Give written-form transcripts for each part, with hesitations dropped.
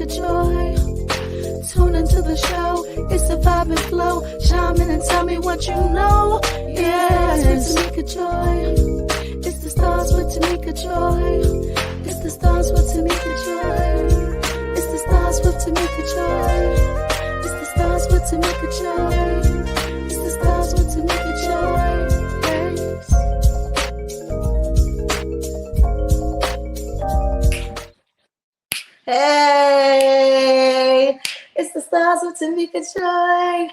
Tamika Joy. Tune into the show. It's the vibe and flow. Chime in and tell me what you know. Yes, with Tamika Joy. It's the stars with Tamika Joy. It's the stars with Tamika Joy. It's the stars with Tamika Joy. It's the stars with Tamika Joy. It's the stars with Tamika Joy. Hey, it's the stars with Tamika Joy.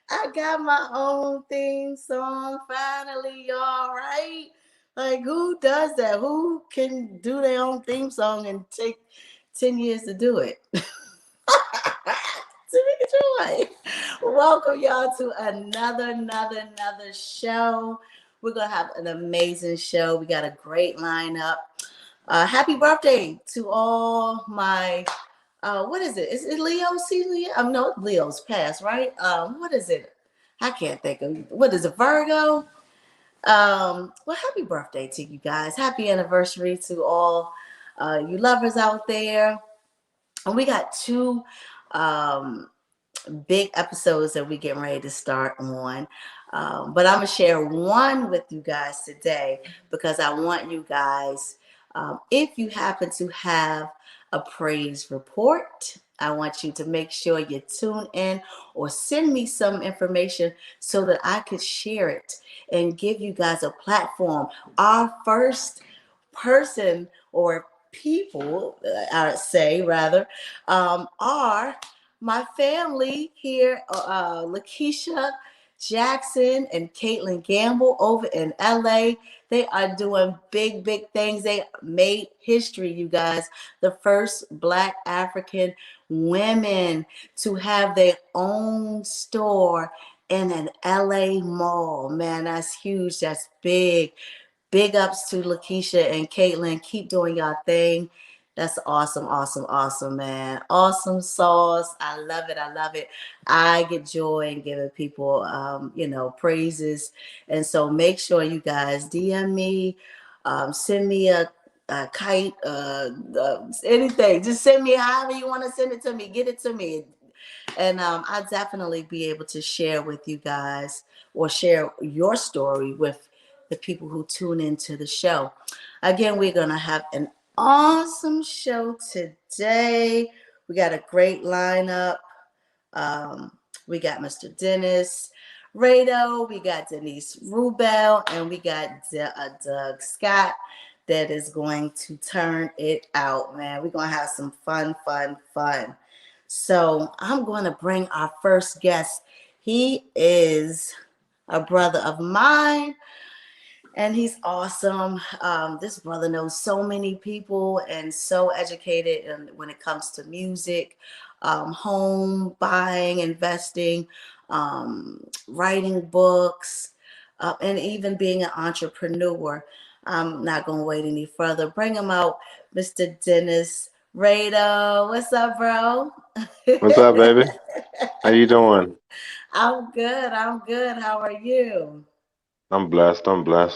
I got my own theme song finally, y'all, right? Like, who does that? Who can do their own theme song and take 10 years to do it? Tamika Joy. Welcome, y'all, to another show. We're going to have an amazing show. We got a great lineup. Happy birthday to all my, what is it? Is it Leo season? No, Leo's past, right? What is it? I can't think of, what is it, Virgo? Well, happy birthday to you guys. Happy anniversary to all you lovers out there. And we got two big episodes that we're getting ready to start on. But I'm going to share one with you guys today because I want you guys, if you happen to have a praise report, I want you to make sure you tune in or send me some information so that I could share it and give you guys a platform. Our first person or people, I would say rather, are my family here, Lakeisha Jackson and Caitlin Gamble over in LA. They are doing big things. They made history, you guys. The first Black African women to have their own store in an LA mall. Man, that's huge. That's big. Big ups to Lakeisha and Caitlin. Keep doing y'all thing. That's awesome, man. Awesome sauce. I love it. I get joy in giving people, praises. And so make sure you guys DM me, send me a kite, anything. Just send me however you want to send it to me. Get it to me. And I'll definitely be able to share with you guys or share your story with the people who tune into the show. Again, we're going to have an awesome show today. We got a great lineup. We got Mr. Dennis Rado, we got Denise Reubel, and we got Doug Scott that is going to turn it out, man. We're going to have some fun. So I'm going to bring our first guest. He is a brother of mine. And he's awesome. This brother knows so many people and so educated when it comes to music, home buying, investing, writing books, and even being an entrepreneur. I'm not going to wait any further. Bring him out, Mr. Dennis Rado. What's up, bro? What's up, baby? How you doing? I'm good. How are you? I'm blessed.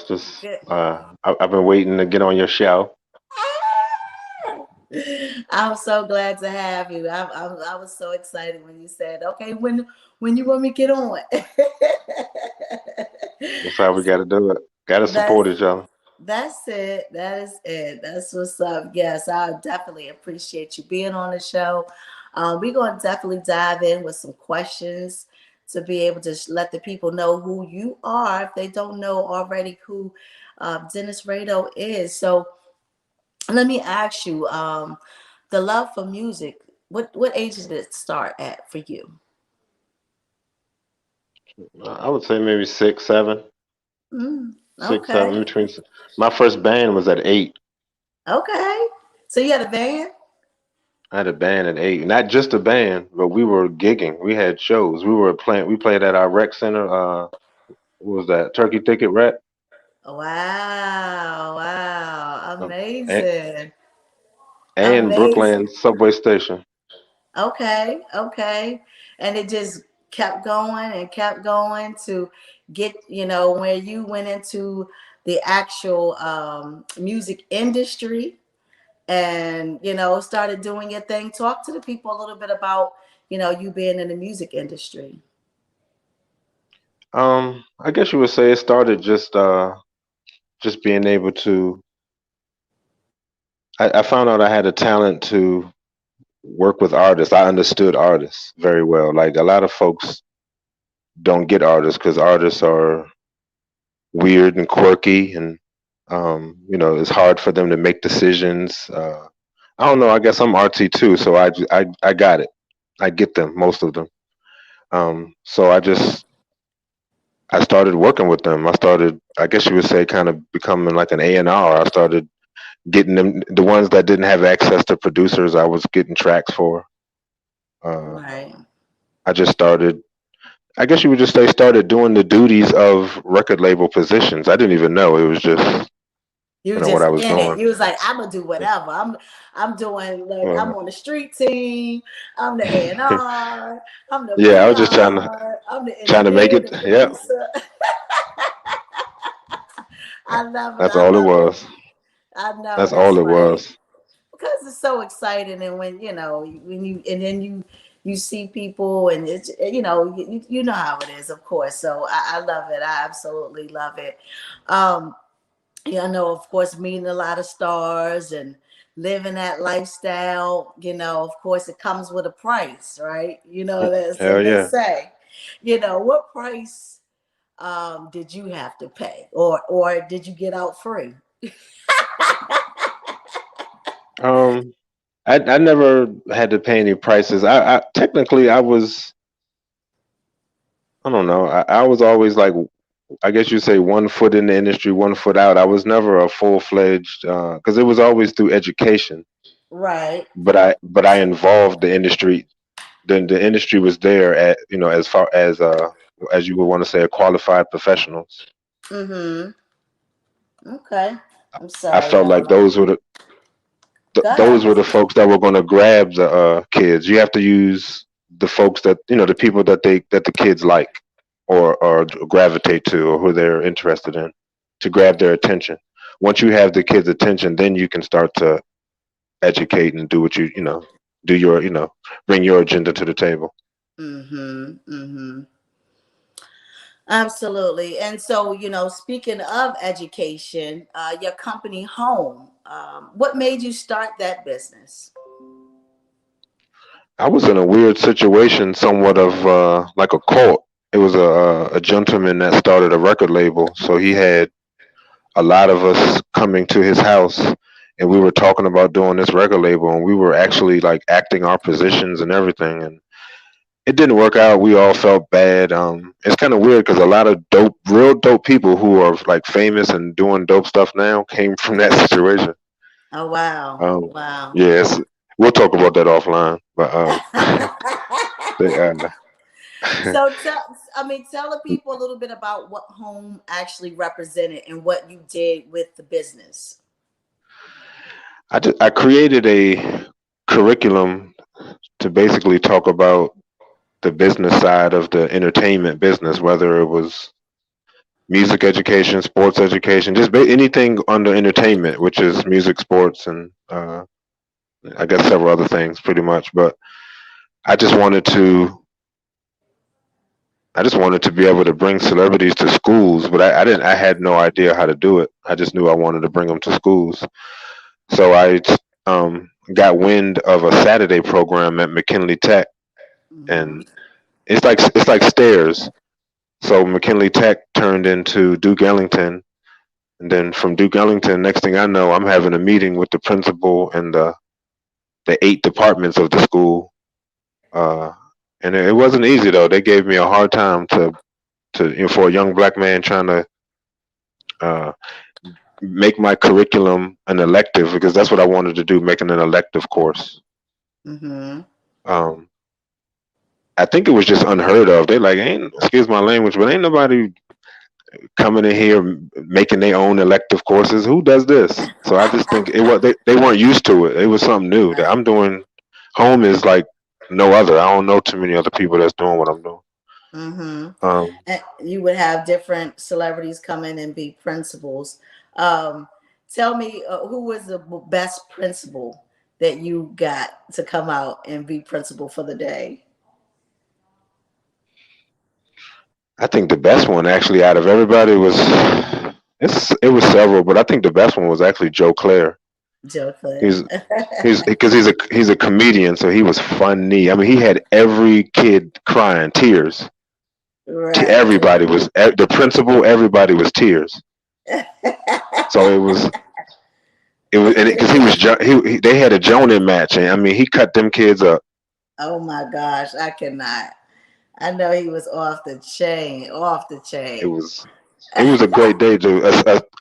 Just I've been waiting to get on your show. I'm so glad to have you. I was so excited when you said, "Okay, when you want me to get on." That's how we got to do it. Got to support each other. That's it. That is it. That's what's up. Yes, I definitely appreciate you being on the show. We're going to definitely dive in with some questions to be able to let the people know who you are if they don't know already who Dennis Rado is. So let me ask you, the love for music, what age did it start at for you? I would say maybe 6, 7. Mm, 6, okay. 7. Between my first band was at 8. Okay. So you had a band? I had a band at 8. Not just a band, but we were gigging. We had shows. We played at our rec center. What was that? Turkey Thicket Rec. Wow. Um, Amazing. and Brooklyn Subway Station. Okay. And it just kept going to get, where you went into the actual music industry. and started doing your thing. Talk to the people a little bit about you being in the music industry. I guess you would say it started just being able to. I found out I had a talent to work with artists. I understood artists very well. Like a lot of folks don't get artists because artists are weird and quirky, and it's hard for them to make decisions. I don't know. I guess I'm artsy too, so I got it. I get them, most of them. So I started working with them. I started, I guess you would say, kind of becoming like an A&R. I started getting them, the ones that didn't have access to producers. I was getting tracks for. Uh, Right. I just started. I guess you would just say started doing the duties of record label positions. I didn't even know it was just You what just I was in it. doing. You was like, I'm gonna do whatever. I'm doing, like, I'm Uh, on the street team. I'm the A&R. I'm the yeah, I was just PR. I'm the trying to make engineer, it. the Yeah, producer. I love it. that's I all it love it. was. I know That's all that's it right. was. Because it's so exciting, and when you and then you see people, and it's you know how it is, of course. So I love it. I absolutely love it. Um, yeah, I know, of course, meeting a lot of stars and living that lifestyle. Of course, it comes with a price, right? That's Hell what they yeah. say. What price did you have to pay, or did you get out free? Um, I never had to pay any prices. I technically I was, I don't know. I was always like, I guess you say, one foot in the industry, one foot out. I was never a full fledged because it was always through education. Right. But I involved the industry. Then the industry was there at, as far as you would want to say, a qualified professionals. Mm-hmm. Okay. I'm I sorry, felt y'all. like those were the folks that were going to grab the kids. You have to use the folks that, the people that the kids like, or gravitate to, or who they're interested in, to grab their attention. Once you have the kids' attention, then you can start to educate and do what do your, bring your agenda to the table. Mm-hmm. Mm-hmm. Absolutely. And so, speaking of education, your company home, what made you start that business? I was in a weird situation, somewhat of like a cult. It was a gentleman that started a record label, so he had a lot of us coming to his house, and we were talking about doing this record label, and we were actually like acting our positions and everything, and it didn't work out. We all felt bad. It's kind of weird because a lot of real dope people who are like famous and doing dope stuff now came from that situation. Oh, wow. um Wow. yes, we'll talk about that offline, but they, So tell the people a little bit about what home actually represented and what you did with the business. I created a curriculum to basically talk about the business side of the entertainment business, whether it was music education, sports education, just anything under entertainment, which is music, sports, and I guess several other things, pretty much. But I just wanted to, I just wanted to be able to bring celebrities to schools, but I didn't. I had no idea how to do it. I just knew I wanted to bring them to schools. So I got wind of a Saturday program at McKinley Tech, Mm-hmm. and it's like stairs. So McKinley Tech turned into Duke Ellington, and then from Duke Ellington, next thing I know, I'm having a meeting with the principal and the 8 departments of the school. Uh, and it wasn't easy though. They gave me a hard time for a young black man trying to uh, make my curriculum an elective, because that's what I wanted to do, making an elective course. Mm-hmm. Um, I think it was just unheard of. They like, ain't, excuse my language, but ain't nobody coming in here making their own elective courses. Who does this? So I just think it was they weren't used to it. It was something new that Right. I'm doing. Home is like no other. I don't know too many other people that's doing what I'm doing. Mm-hmm. Um, And you would have different celebrities come in and be principals. Um, Tell me, who was the best principal that you got to come out and be principal for the day? I think the best one actually out of everybody was it was several, but I think the best one was actually Joe Clare. Joe Claire. He's he's because he's a comedian, so he was funny. I mean, he had every kid crying, tears. Right. Everybody was the principal. Everybody was tears. So it was because he was they had a Jonan match, and I mean he cut them kids up. Oh my gosh, I cannot. I know he was off the chain, off the It chain. was it was a great day.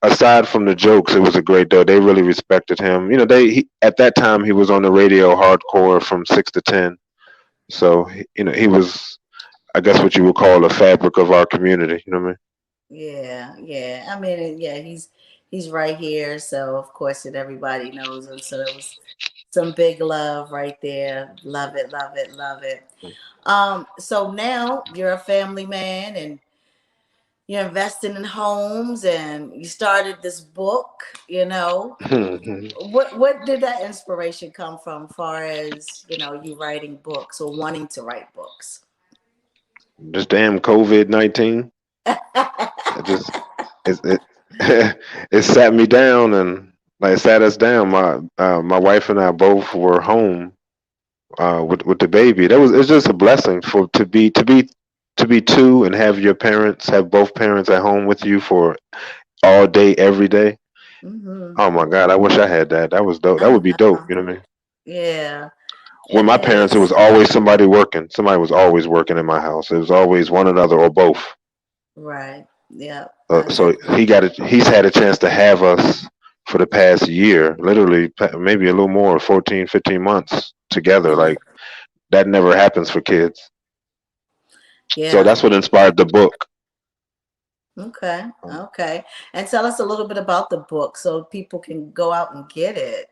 Aside from the jokes, it was a great day. They really respected him. You know, at that time he was on the radio hardcore from 6 to 10. So he was, I guess, what you would call a fabric of our community. You know what Yeah, yeah. I mean, yeah, he's right here, so of course that everybody knows him. So there was some big love right there. Love it, love it, love it. So now you're a family man and you're investing in homes and you started this book, you know. I mean? What did that inspiration come from, far as you writing books or wanting to write books? This damn COVID-19. It just it it sat me down and like it sat us down. My wife and I both were home with the baby. It's just a blessing for to be two and have both parents at home with you for all day every day. Hmm. Oh my God, I wish I had that. That was dope. That I would be dope. know. You know what I mean? Yeah, With it my parents, it was is. always somebody working. Somebody was always working in my house. It was always one another or both. Right. Yeah, I So agree. he's had a chance to have us for the past year, literally maybe a little more, 14, 15 months together. Yeah. Like that never happens for kids. So Yeah. that's what inspired the book. Okay. Um, Okay. And tell us a little bit about the book so people can go out and get it.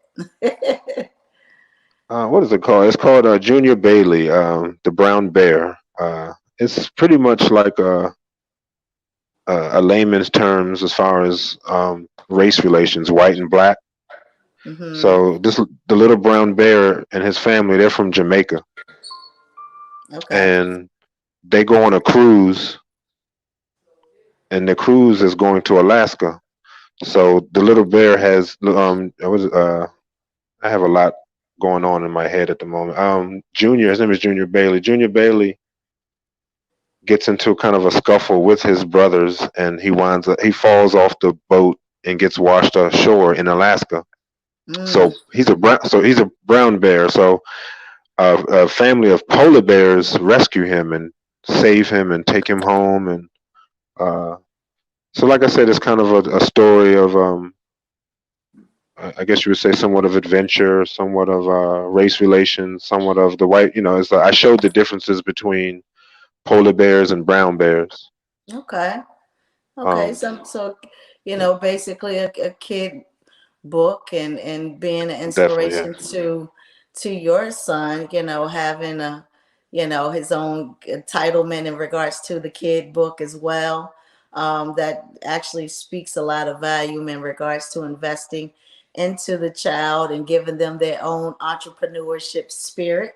what is it called? It's called Junior Bailey, the Brown Bear. It's pretty much like a layman's terms as far as race relations, white and black. Hmm. So the little brown bear and his family, they're from Jamaica, Okay. and they go on a cruise, and the cruise is going to Alaska. So the little bear has I have a lot going on in my head at the moment. His name is Junior Bailey. Junior Bailey gets into kind of a scuffle with his brothers, and he falls off the boat and gets washed ashore in Alaska. Mm. So he's a brown bear. So a family of polar bears rescue him and save him and take him home. And uh, so, like I said, it's kind of a story of I guess you would say somewhat of adventure, somewhat of race relations, somewhat of the white. I showed the differences between polar bears and brown bears. Okay. Okay. Um, So basically a kid book and being an Definitely, yeah. inspiration to your son, having his own entitlement in regards to the kid book as well. That actually speaks a lot of volume in regards to investing into the child and giving them their own entrepreneurship spirit.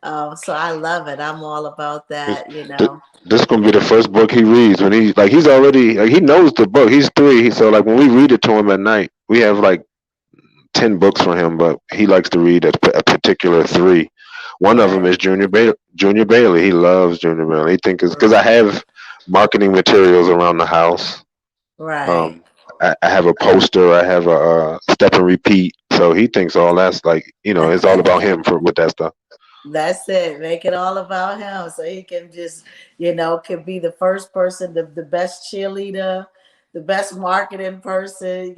So I love it. I'm all about This, that. this is gonna be the first book he reads when he's already he knows the book. He's 3, so like when we read it to him at night, we have like 10 books for him, but he likes to read a particular 3. One of them Right, is Junior Bailey. He loves Junior Bailey. He thinks it's because I right, have marketing materials around the house. right. Um, I have a poster. I have a step and repeat. So he thinks all that's like it's all about him for with that stuff. That's it. Make it all about him so he can just, can be the first person, the best cheerleader, the best marketing person,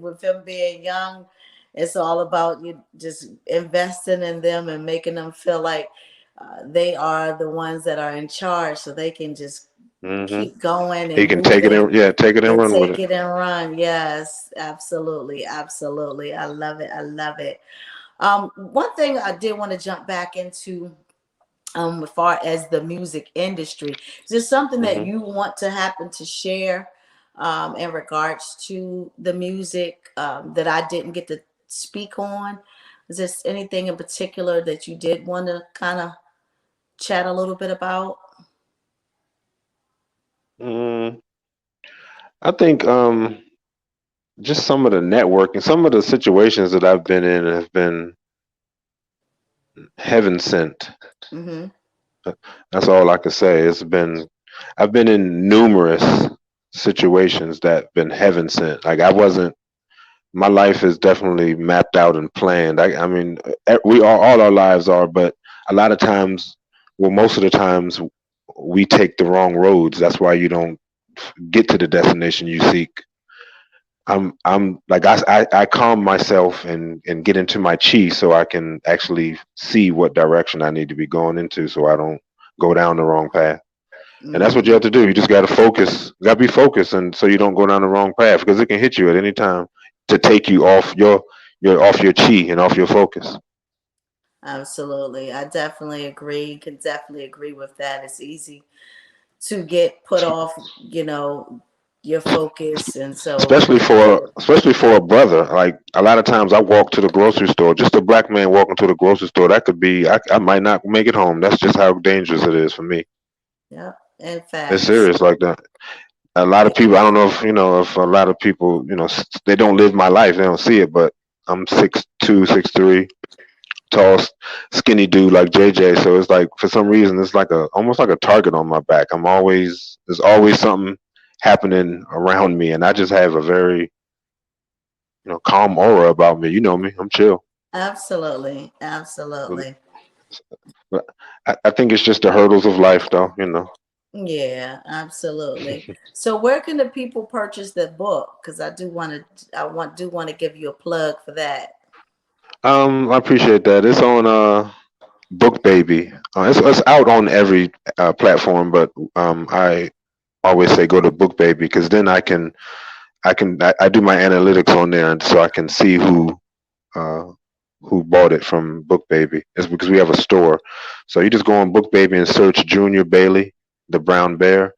with him being young. It's all about you just investing in them and making them feel like they are the ones that are in charge so they can just Hmm. keep going He and can take it moving in, yeah, take it and and run with take it. it and run. Yes, absolutely. Absolutely. I love it. I love it. One thing I did want to jump back into, as far as the music industry, is there something that Hmm. you want to happen to share in regards to the music that I didn't get to speak on? Is there anything in particular that you did want to kind of chat a little bit about? Mm, I think just some of the networking, some of the situations that I've been in have been heaven sent. Mm-hmm. That's all I can say. I've been in numerous situations that been heaven sent. Like I wasn't. My life is definitely mapped out and planned. I mean, we all our lives are, but a lot of times, well, most of the times, we take the wrong roads. That's why you don't get to the destination you seek. I'm like I calm myself and get into my chi so I can actually see what direction I need to be going into so I don't go down the wrong path. And that's what you Mm-hmm. have to do. You just got to focus. You got to be focused, and so you don't go down the wrong path because it can hit you at any time to take you off your chi and off your focus. Absolutely. I definitely agree. Can definitely agree with that. It's easy to get put off, your focus. And so, Especially for a brother. Like a lot of times, I walk to the grocery store. Just a black man walking to the grocery store. That could be. I might not make it home. That's just how dangerous it is for me. yeah, in It's facts. serious like that. A lot of people. I don't know if you know if a lot of people they don't live my life. They don't see it, but I'm 6'2", 6'3", tall, skinny dude like JJ. So it's like for some reason it's like a almost like a target on my back. There's always something happening around me, and I just have a very calm aura about me. You know me, I'm chill. Absolutely. Absolutely. But I think it's just the hurdles of life, though. Yeah, absolutely. So where can the people purchase the book? Because do want to give you a plug for that. I appreciate that. It's on Book Baby. It's out on every platform, but I always say go to Book Baby because then I do my analytics on there, and so I can see uh, who bought it from Book Baby. It's because we have a store, so you just go on Book Baby and search Junior Bailey, the brown bear,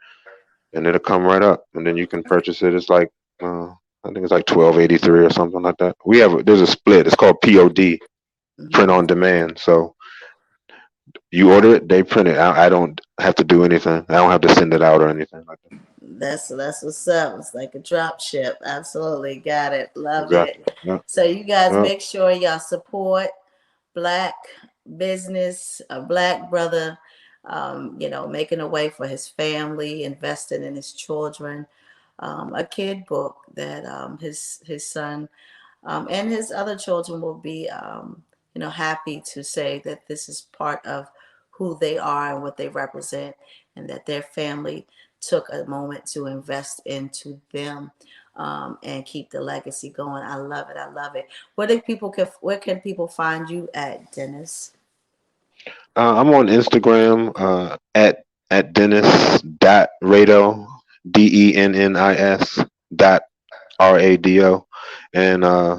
and it'll come right up, and then you can purchase it. It's like I think it's like 12.83 or something like that. There's a split. It's called POD, print Hmm. on demand. So you order it, they print it. I don't have to do anything. I don't have to send it out or anything like that. That's what's up. It's like a drop ship. Absolutely. Got it. Love it. Exactly. Yeah. So you guys Yeah. make sure y'all support black business, a black brother, making a way for his family, investing in his children. A kid book that his son and his other children will be, happy to say that this is part of who they are and what they represent, and that their family took a moment to invest into them and keep the legacy going. I love it. I love it. Where can people find you at, Dennis? I'm on Instagram at Dennis dot Rado, Dennis dot Rado, and I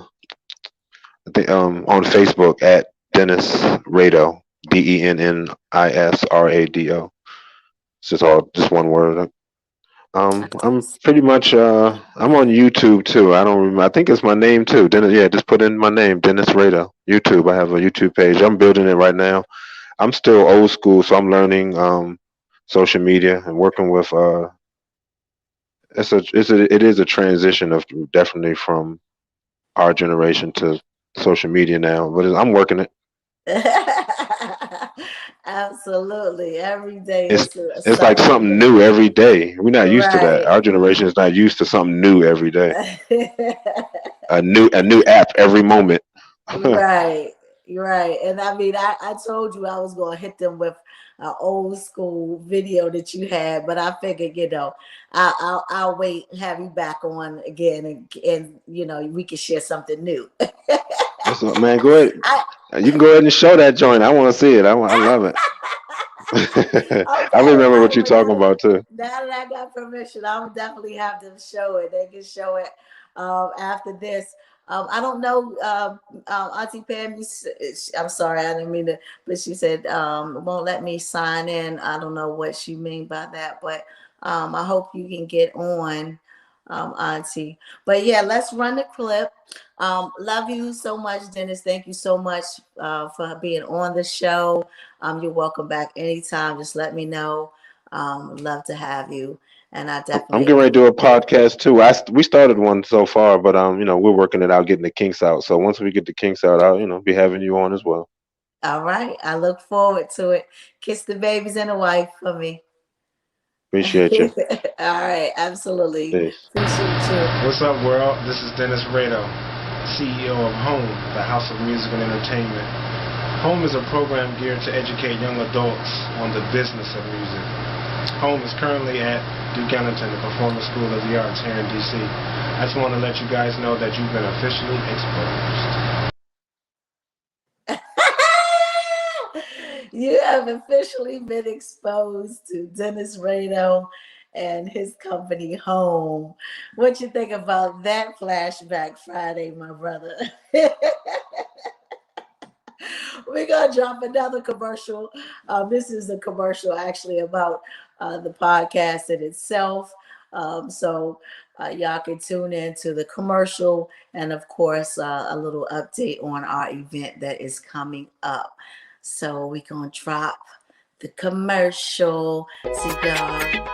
think on Facebook at Dennis Rado, Dennisrado. It's just all just one word. I'm pretty much I'm on YouTube too. I don't remember. I think it's my name too. Dennis, yeah, just put in my name, Dennis Rado. YouTube. I have a YouTube page. I'm building it right now. I'm still old school, so I'm learning social media and working with. It is a transition of definitely from our generation to social media now, but I'm working it. Absolutely. Every day It's is it's like something something new. new every day. We're not used to that. Right. Our generation is not used to something new every day. A new app every moment. Right, right. And I mean, I told you I was going to hit them with an old school video that you had, but I figured, I'll wait and have you back on again, and we can share something new. That's what, man. Go ahead. I You can go ahead and show that joint. I want to see it. I love it. I Okay, remember what right. you're Well, talking about too. now that I got permission, I'll definitely have them show it. They can show it after this. I don't know, Auntie Pam. I'm sorry, I didn't mean to, but she said won't let me sign in. I don't know what she mean by that, but I hope you can get on Auntie. But yeah, let's run the clip. Love you so much, Dennis. Thank you so much for being on the show. You're welcome back anytime. Just let me know. Love to have you. And I I'm definitely getting ready agree to do with a you. podcast too. We started one so far, but we're working it out, getting the kinks out. So once we get the kinks out, I'll be having you on as well. All right. I look forward to it. Kiss the babies and the wife for me. Appreciate you. All right. Absolutely. Peace. Appreciate you. What's up, world? This is Dennis Rado, CEO of Home, the House of Music and Entertainment. Home is a program geared to educate young adults on the business of music. Home is currently at Duke Ellington, the Performance School of the Arts here in D.C. I just want to let you guys know that you've been officially exposed. You have officially been exposed to Dennis Rado and his company Home. What you think about that flashback Friday, my brother? We're gonna drop another commercial. This is a commercial actually about the podcast in itself. So y'all can tune in to the commercial and of course a little update on our event that is coming up. So we're gonna drop the commercial. See y'all.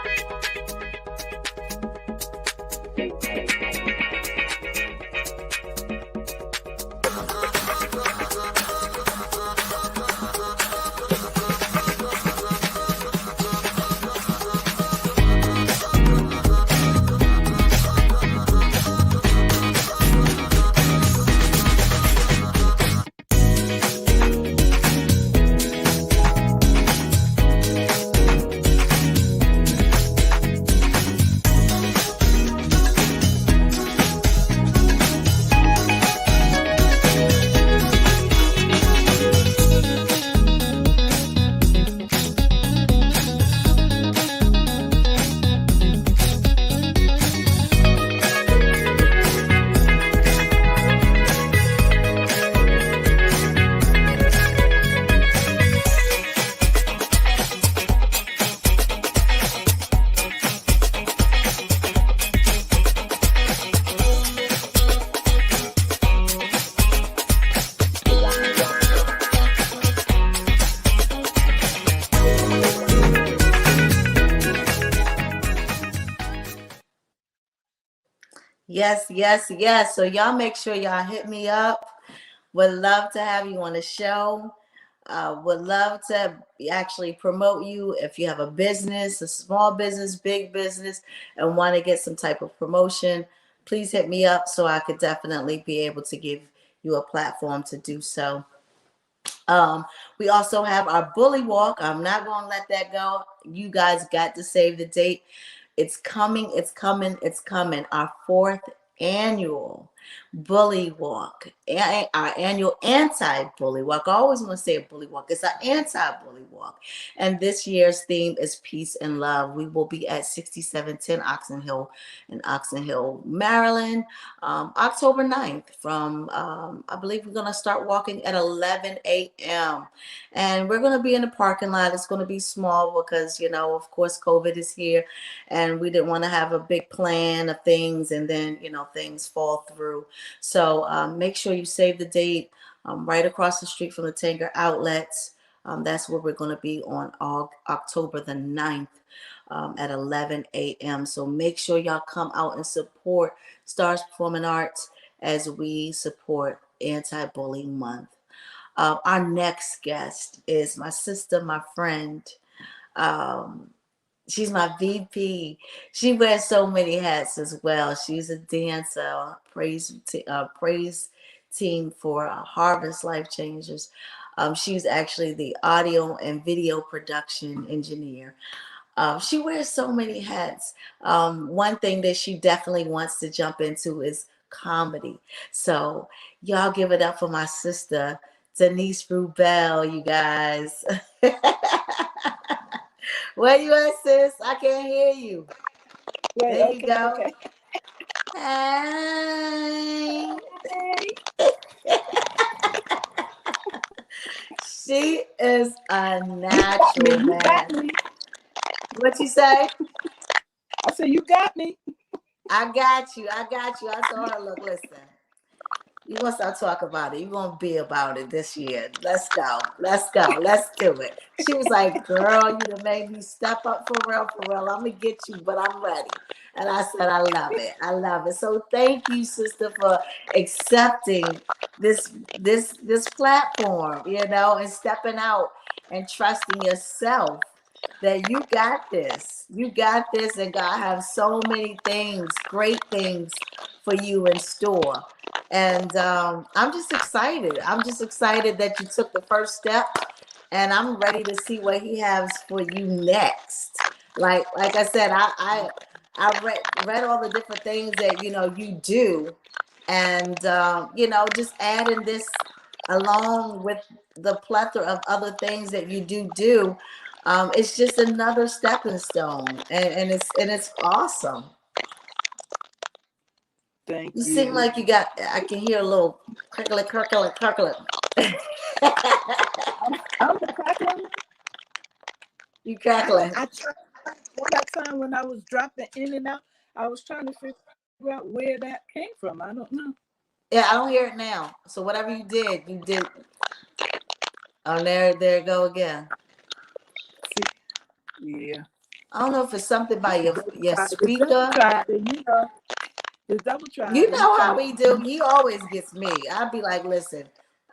Yes, yes, yes. So y'all make sure y'all hit me up. Would love to have you on the show. Would love to actually promote you if you have a business, a small business, big business, and want to get some type of promotion. Please hit me up so I could definitely be able to give you a platform to do so. Um, we also have our bully walk. I'm not going to let that go. You guys got to save the date. It's coming, it's coming, it's coming. Our fourth annual bully walk, our annual anti-bully walk. I always want to say a bully walk. It's an anti-bully walk. And this year's theme is peace and love. We will be at 6710 Oxon Hill in Oxon Hill, Maryland, October 9th from, I believe we're going to start walking at 11 a.m. And we're going to be in the parking lot. It's going to be small because, of course, COVID is here and we didn't want to have a big plan of things and then, things fall through. So make sure you save the date right across the street from the Tanger Outlets. That's where we're going to be on October the 9th at 11 a.m. So make sure y'all come out and support Stars Performing Arts as we support Anti-Bullying Month. Our next guest is my sister, my friend. Um, She's my VP. She wears so many hats as well. She's a dancer, praise team for Harvest Life Changers. She's actually the audio and video production engineer. She wears so many hats. One thing that she definitely wants to jump into is comedy. So y'all give it up for my sister, Denise Reubel, you guys. Where you at, sis? I can't hear you. Wait, There you okay, go. okay. Hey. Hey. She is a You natural, got man. me. What you say? I said, you got me. I got you. I got you. I told her, look, listen. You gonna start talking about it. You gonna be about it this year. Let's go. Let's go. Let's do it. She was like, girl, you done made me step up for real, for real. I'm gonna get you, but I'm ready. And I said, I love it. I love it. So thank you, sister, for accepting this platform, and stepping out and trusting yourself that you got this. You got this, and God has so many things, great things for you in store. And I'm just excited. I'm just excited that you took the first step, and I'm ready to see what He has for you next. Like I said, I read all the different things that you do, and just adding this along with the plethora of other things that you do. It's just another stepping stone, and it's awesome. Thank You seem you. like you got. I can hear a little crackle, crackle, crackle. I'm the crackling. You crackling. I tried one that time when I was dropping in and out. I was trying to figure out where that came from. I don't know. Yeah, I don't hear it now. So whatever you did, you did. Oh, there you go again. Yeah. I don't know if it's something by your The devil speaker. tried it, The devil tried You it. He know how tried he do. He always gets me. I'd be like, listen,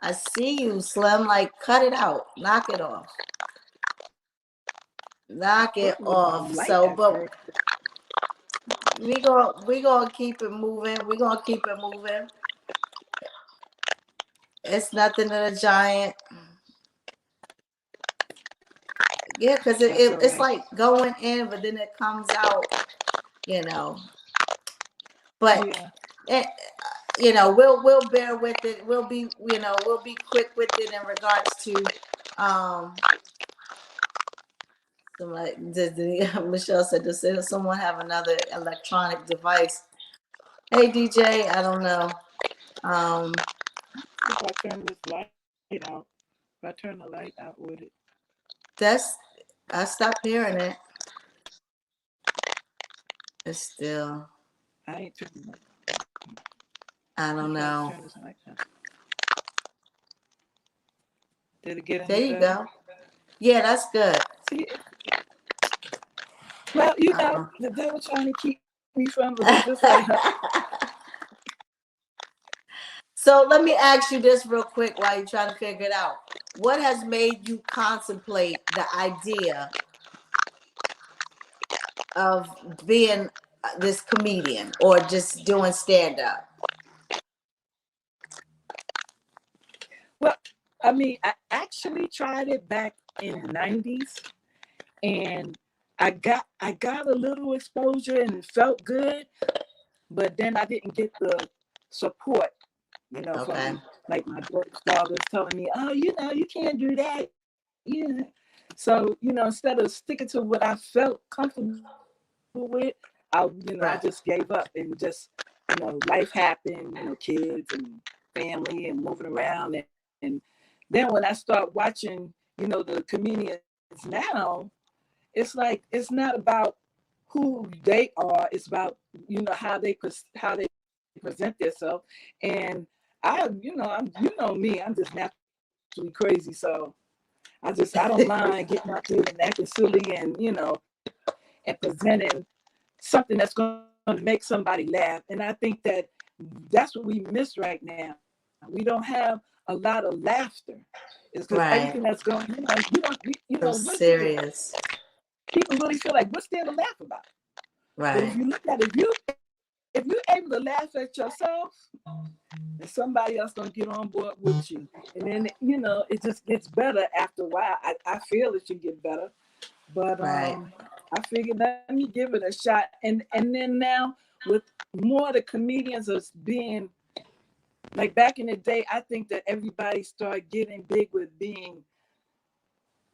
I see you, Slim. Like, cut it out, knock it off, knock it fucking with my off. light So, at but first. we gonna keep it moving. We gonna keep it moving. It's nothing to the giant. Yeah, because That's all it's right. like going in, but then it comes out, you know. But Yeah. it, we'll bear with it. We'll be quick with it in regards to um. Somebody, Michelle said, does someone have another electronic device? Hey DJ, I don't know. Um, If I turn this light out, if I turn the light out with it, that's I stopped hearing it. It's still, I ain't turning it. I I'm don't trying to know. turn this light out. Did it get There any you better? go. Yeah, that's good. See, well, Uh-uh. the devil trying to keep me from, but it's just like, So let me ask you this real quick while you're trying to figure it out. What has made you contemplate the idea of being this comedian or just doing stand up? well, I mean, I actually tried it back in the '90s, and I got a little exposure and it felt good, but then I didn't get the support, Okay. from like my daughter's father telling me, oh, you can't do that. So, instead of sticking to what I felt comfortable with, I Right. just gave up and just, life happened, kids and family and moving around. And then when I start watching, the comedians now, it's like, it's not about who they are. It's about, how they present themselves. And me, I'm just naturally crazy. So I don't mind getting out there and acting silly and, and presenting something that's going to make somebody laugh. And I think that that's what we miss right now. We don't have a lot of laughter. It's because everything that's Right. going, So what's there? serious. People really feel like, what's there to laugh about? But if Right. you look at it, if you're able to laugh at yourself, and somebody else gonna get on board with you, and then it just gets better after a while. I feel it should get better, but Right. I figured, let me give it a shot. And then now, with more of the comedians as being like back in the day, I think that everybody started getting big with being,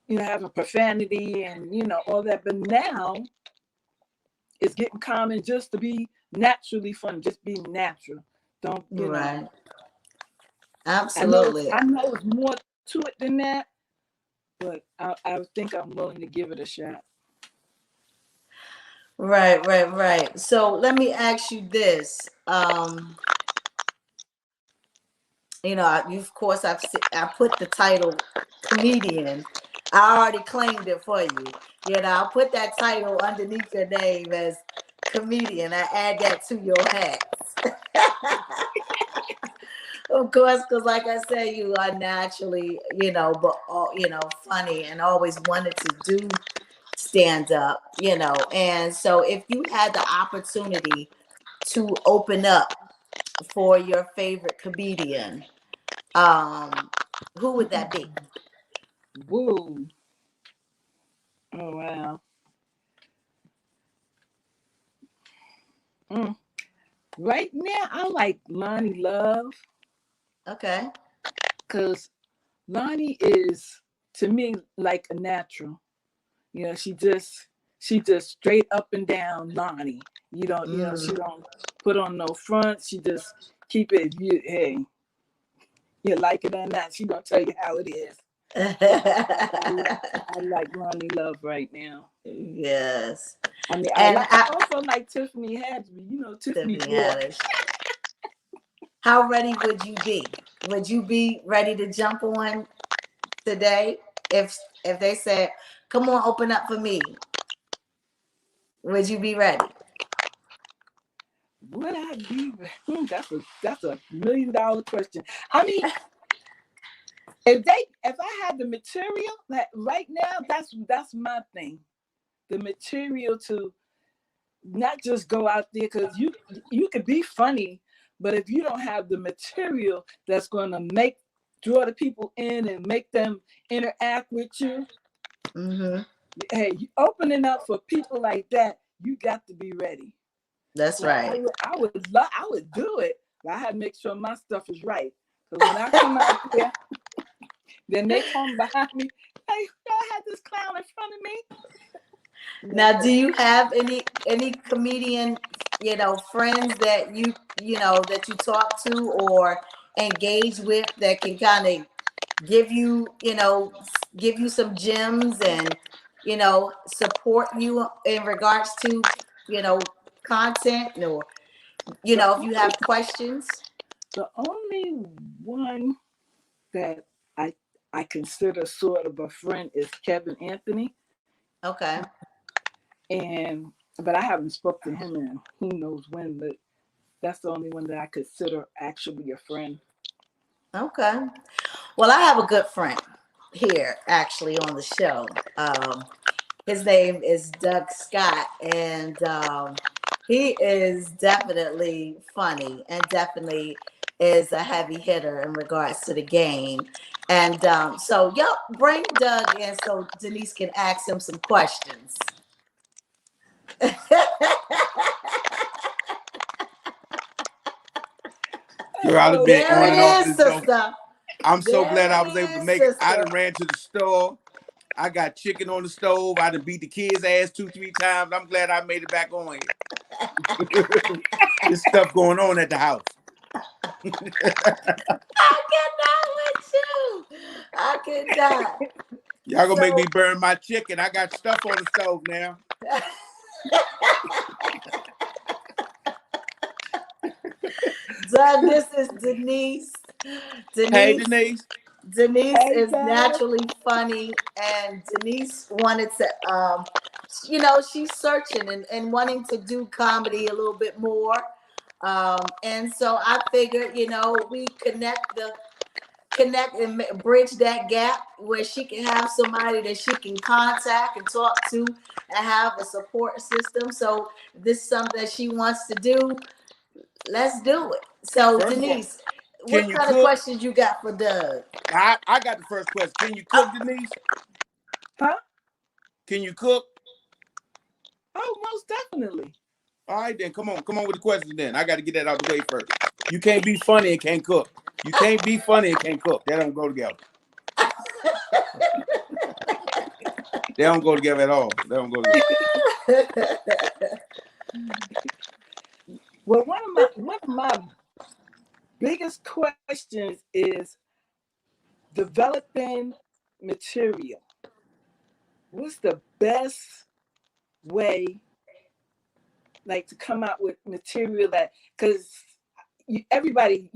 having profanity and all that. But now it's getting common just to be naturally funny, just be natural. Don't Right. I know it's Absolutely. I know it's more to it than that, but I think I'm willing to give it a shot. Right. So let me ask you this. Of course, I put the title comedian. I already claimed it for you. I'll put that title underneath your name as comedian. I add that to your hats. Of course, because like I said, you are naturally, funny and always wanted to do stand up, And so if you had the opportunity to open up for your favorite comedian, um, who would that be? Woo. Oh wow. Mm. Right now, I like Lonnie Love Okay. because Lonnie is to me like a natural. She just straight up and down Lonnie. She Mm. don't put on no front. She just keep it. Hey, you like it or not, she gonna tell you how it is. So I like Lonnie Love right now. Yes. I mean, And I also like Tiffany Haddish. Tiffany Tiffany boy. Haddish. How ready would you be? Would you be ready to jump on today if they said, "Come on, open up for me"? Would you be ready? Would I be? That's a $1 million question. I mean, if I had the material, like right now, that's my thing. The material to not just go out there because you could be funny, but if you don't have the material that's going to draw the people in and make them interact with you, Mm-hmm. hey, opening up for people like that, you got to be ready. That's So right. I would do it, but I had to make sure my stuff is right. Because when I come out there, then they come behind me. Hey, I had this clown in front of me. Now, do No. you have any comedian, friends that that you talk to or engage with that can kind of give you, give you some gems and support you in regards to, content or The if you have questions? the only one that I I consider sort of a friend is Kevin Anthony, Okay. and but I haven't spoken to him in who knows when. But that's the only one that I consider actually a friend. Okay. Well, I have a good friend here actually on the show. His name is Doug Scott, and he is definitely funny and definitely is a heavy hitter in regards to the game. And so, yep, bring Doug in so Denise can ask him some questions. Girl, I'd have been There on it and off is, this joke. sister. I'm so glad There I it was able to is, make it. I sister. done ran to the store. I got chicken on the stove. I done beat the kids' ass 2, 3 times. I'm glad I made it back on here. There's stuff going on at the house. I cannot with you. I cannot. Y'all gonna make So, me burn my chicken. I got stuff on the stove now. Doug, this is Denise. Hey, Denise. Denise. Denise Hey, is Doug. naturally funny, and Denise wanted to, she's searching and wanting to do comedy a little bit more. And so I figured, we connect and bridge that gap where she can have somebody that she can contact and talk to and have a support system. So this is something that she wants to do. Let's do it. So First of all, Denise, can what you kind of cook? questions you got for Doug? I got the first question. Can you Oh, cook, Denise? Huh? Can you cook? Oh, most definitely. All right, then come on with the question. Then I got to get that out the way first. You can't be funny and can't cook. You can't be funny and can't cook. That don't go together. They don't go together at all. They don't go together. Well, one of my biggest questions is developing material. What's the best way like to come out with material that, because everybody,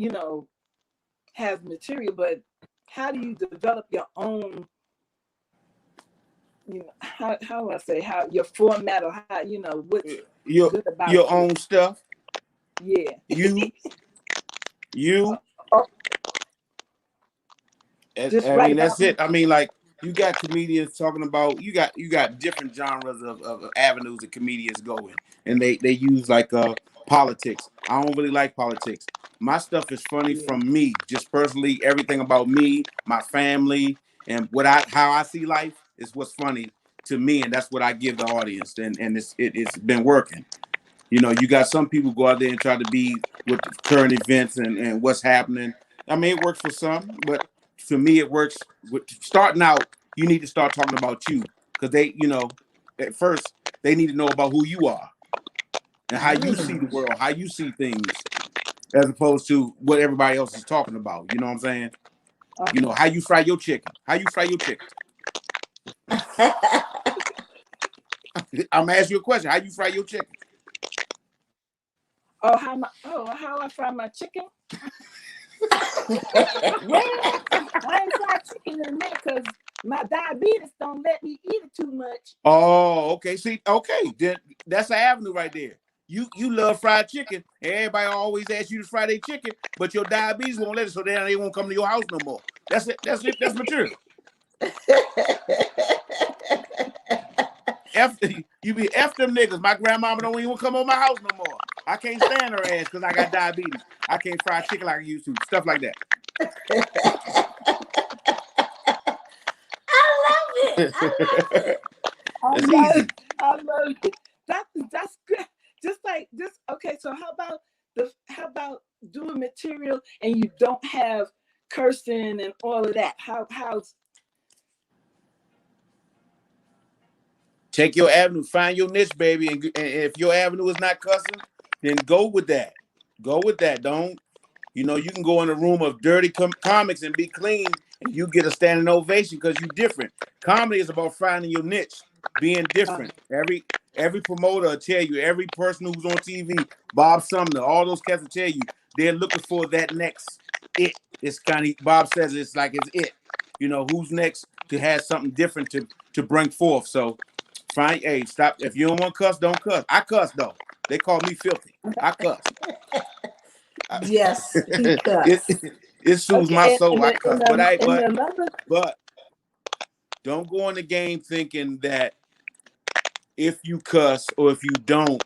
has material, but how do you develop your own, how do I say, how your format, or how, what's good about your you? own stuff. Yeah. You. Oh, just I right mean, that's about me. it. I mean, like you got comedians talking about you got different genres of avenues that comedians go in, and they use like politics. I don't really like politics. My stuff is funny Yeah. from me, just personally. Everything about me, my family, and how I see life is what's funny to me, and that's what I give the audience. And it's been working. You got some people go out there and try to be with the current events and what's happening. I mean, it works for some, but for me, it works. Starting out, you need to start talking about you, because at first they need to know about who you are and how you see the world, how you see things, as opposed to what everybody else is talking about. You know what I'm saying? How you fry your chicken. How you fry your chicken. I'm gonna ask you a question. How you fry your chicken? How I fry my chicken? Well, I ain't fried chicken in a minute because my diabetes don't let me eat it too much. Oh, okay. See, okay, then that's an avenue right there. You love fried chicken, and everybody always asks you to fry their chicken, but your diabetes won't let it, so they won't come to your house no more. That's it. That's it. That's material. F you be F them niggas. My grandmama don't even come over my house no more. I can't stand her ass because I got diabetes. I can't fry chicken like I used to. Stuff like that. I love it. It's easy. I love it. That's good. Just okay. So how about doing material and you don't have cursing and all of that? How's Take your avenue, find your niche, baby, and if your avenue is not cussing, then go with that. Go with that. Don't you can go in a room of dirty comics and be clean, and you get a standing ovation because you're different. Comedy is about finding your niche, being different. Every promoter will tell you, every person who's on TV, Bob Sumner, all those cats will tell you they're looking for that next it. It's kind of Bob says it's like it's it. Who's next to have something different to bring forth. So stop. If you don't want to cuss, don't cuss. I cuss though. They call me filthy. I cuss. Yes, he it, cuts. it soothes my okay? soul. I cuss, but Another. but don't go in the game thinking that if you cuss or if you don't,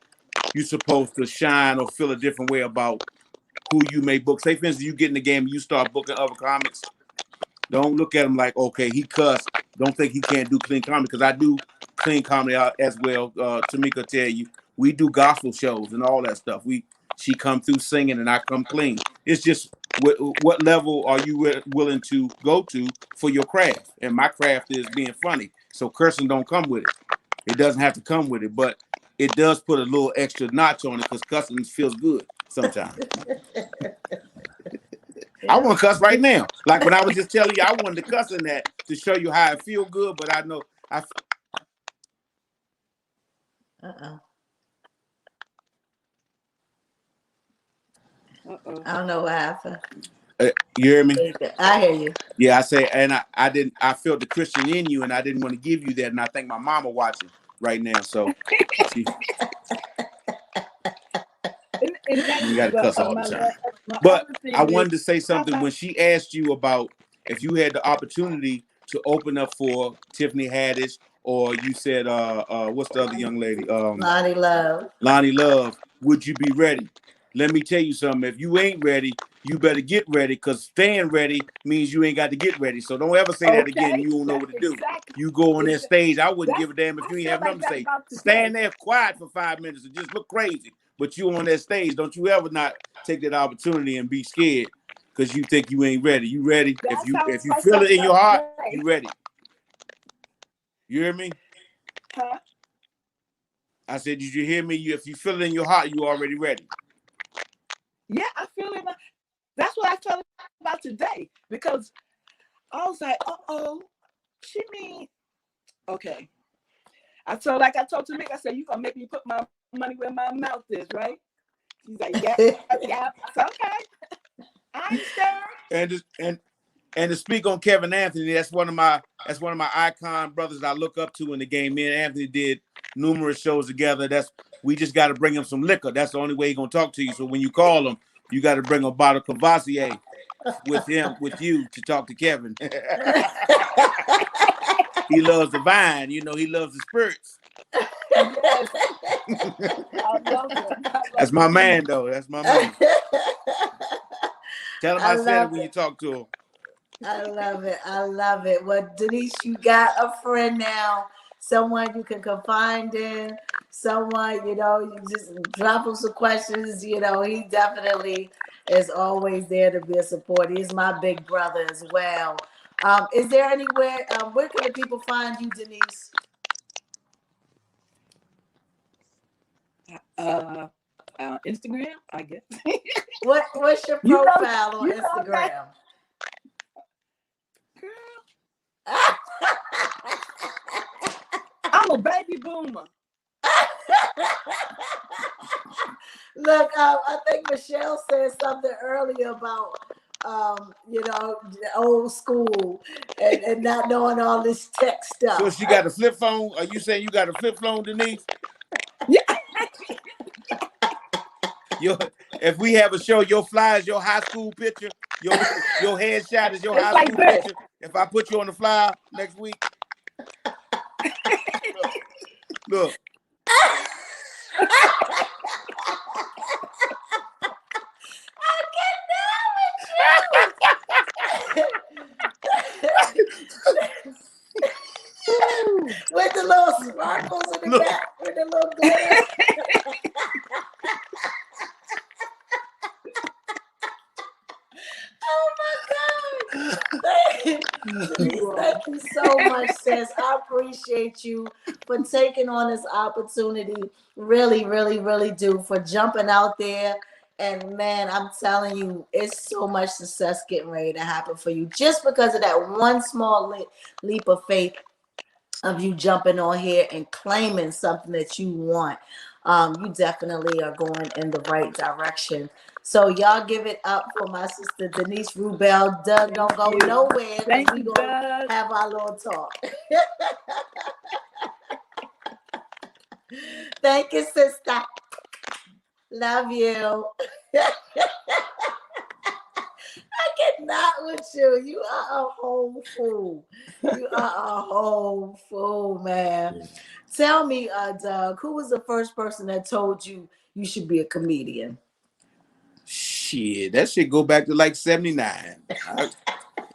you're supposed to shine or feel a different way about who you may book. Say, for instance, you get in the game and you start booking other comics. Don't look at him like, okay, he cussed. Don't think he can't do clean comedy, because I do clean comedy as well. Tamika tell you, we do gospel shows and all that stuff. She come through singing and I come clean. It's just what level are you willing to go to for your craft? And my craft is being funny. So cursing don't come with it. It doesn't have to come with it, but it does put a little extra notch on it because cussing feels good sometimes. I want to cuss right now. Like when I was just telling you, I wanted to cuss in that to show you how I feel good, but I know I. Uh-oh. Uh-oh. I don't know what happened. You hear me? I hear you. Yeah, I say, and I didn't. I felt the Christian in you, and I didn't want to give you that. And I think my mama watching right now, so she. And that's You got to cuss all the time. my But other I thing is, wanted to say how something about when she asked you about if you had the opportunity to open up for Tiffany Haddish, or you said what's the other young lady? Lonnie Love. Lonnie Love, would you be ready? Let me tell you something. If you ain't ready, you better get ready, because staying ready means you ain't got to get ready. So don't ever say that again. okay? You don't know That's what to do. exactly. You go on that stage. I wouldn't That's give a damn if I you ain't feel have like nothing to that say. about Stand today. there quiet for 5 minutes and just look crazy. But you on that stage. Don't you ever not take that opportunity and be scared because you think you ain't ready. You ready. If That's you how if you I feel felt it in your heart, today. you ready. You hear me? Huh? I said, did you hear me? If you feel it in your heart, you already ready. Yeah, I feel it. That's what I felt about today, because I was like, she mean, okay. I told Tamika, I said, you gonna make me put my money where my mouth is, right? She's like, yep, yep. It's okay. I ain't scared. And to speak on Kevin Anthony, that's one of my icon brothers that I look up to in the game. Me and Anthony did numerous shows together. We just got to bring him some liquor. That's the only way he's gonna talk to you. So when you call him, you got to bring a bottle of Cavassier with you to talk to Kevin. He loves the vine, he loves the spirits. Yes. I love him. That's my man, though. That's my man. Tell him I said it when you talk to him. I love it. I love it. Well, Denise, you got a friend now, someone you can confide in, someone, you just drop him some questions. He definitely is always there to be a support. He's my big brother as well. Is there anywhere, where can the people find you, Denise? Instagram, I guess. What's your profile on Instagram? I'm a baby boomer. Look, I think Michelle said something earlier about old school and not knowing all this tech stuff. So she got a flip phone? Are you saying you got a flip phone, Denise? Yeah. If we have a show, your flyer is your high school picture. Your headshot is your high school picture. If I put you on the flyer next week, look. With the little sparkles in the back, with the little glitter. Oh my God. Thank you so much, sis. I appreciate you for taking on this opportunity. Really, really, really do. For jumping out there. And man, I'm telling you, it's so much success getting ready to happen for you just because of that one small leap of faith of you jumping on here and claiming something that you want. You definitely are going in the right direction. So y'all give it up for my sister Denise Reubel. Doug, don't go nowhere because we're going to have our little talk. Thank you, sister. Love you. I cannot with you. You are a whole fool. You are a whole fool, man. Tell me, Doug, who was the first person that told you you should be a comedian? Shit, that shit go back to like 79.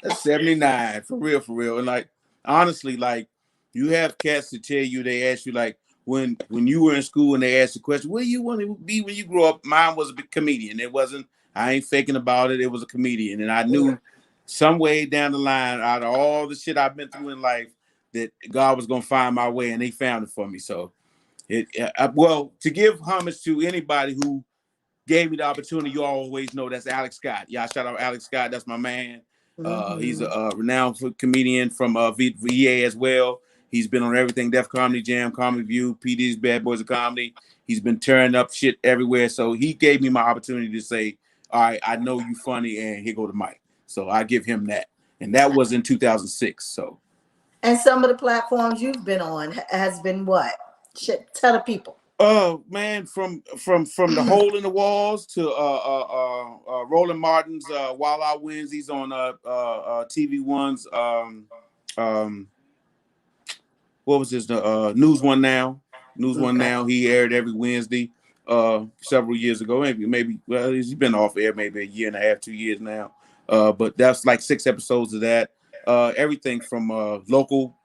That's 79, for real. And like, honestly, like, you have cats to tell you, they ask you, like, when you were in school and they asked the question, what do you want to be when you grow up? Mine was a big comedian. It wasn't, I ain't faking about it. It was a comedian. And I knew some way down the line, out of all the shit I've been through in life, that God was going to find my way, and he found it for me. So, to give homage to anybody who gave me the opportunity, you always know that's Alex Scott. Y'all shout out Alex Scott. That's my man. He's a renowned comedian from VA as well. He's been on everything, Def Comedy Jam, Comedy View, PD's Bad Boys of Comedy. He's been tearing up shit everywhere. So he gave me my opportunity to say, all right, I know you funny, and here go the mic. So I give him that. And that was in 2006. So. And some of the platforms you've been on has been what? Tell the people. Oh man, from the hole in the walls to Roland Martin's Wild Out Wednesdays on TV One's what was his News One Now. One Now. He aired every Wednesday several years ago. Maybe well, he's been off air maybe a year and a half, 2 years now. But that's like 6 episodes of that. Everything from local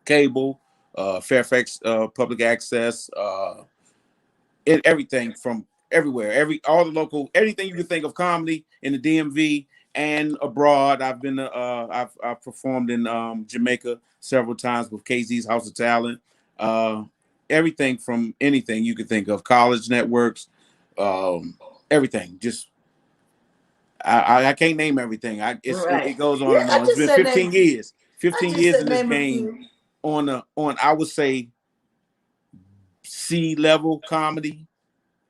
cable, Fairfax public access, everything from everywhere, all the local, anything you can think of comedy in the DMV and abroad. I've been I've performed in Jamaica several times with KZ's House of Talent. Everything from anything you can think of, college networks, everything. Just I can't name everything. It goes on and on. It's been 15 years. 15 years in this game. On I would say C-level comedy.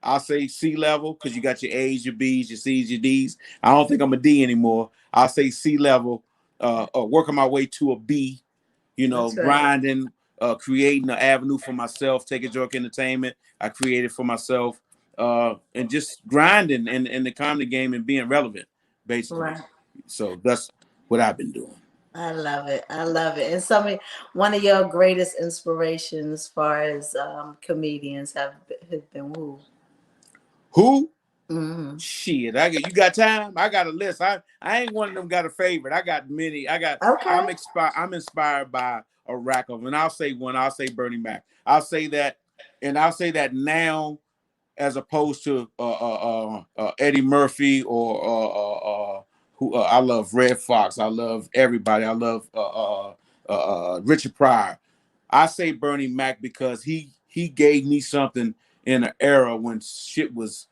I'll say C-level because you got your A's, your B's, your C's, your D's. I don't think I'm a D anymore. I'll say C-level, working my way to a B, That's right. grinding, creating an avenue for myself, taking joke entertainment. I created for myself, and just grinding in the comedy game and being relevant, basically. Right. So that's what I've been doing. I love it. I love it. And one of your greatest inspirations as far as comedians have been who? Who? Hmm. Shit, you got time? I got a list. I ain't one of them got a favorite. I got many. Okay. I'm inspired by a rack of, and I'll say one. I'll say Bernie Mac. I'll say that, and I'll say that now as opposed to Eddie Murphy or who I love Red Fox. I love everybody. I love Richard Pryor. I say Bernie Mac because he gave me something in an era when shit was,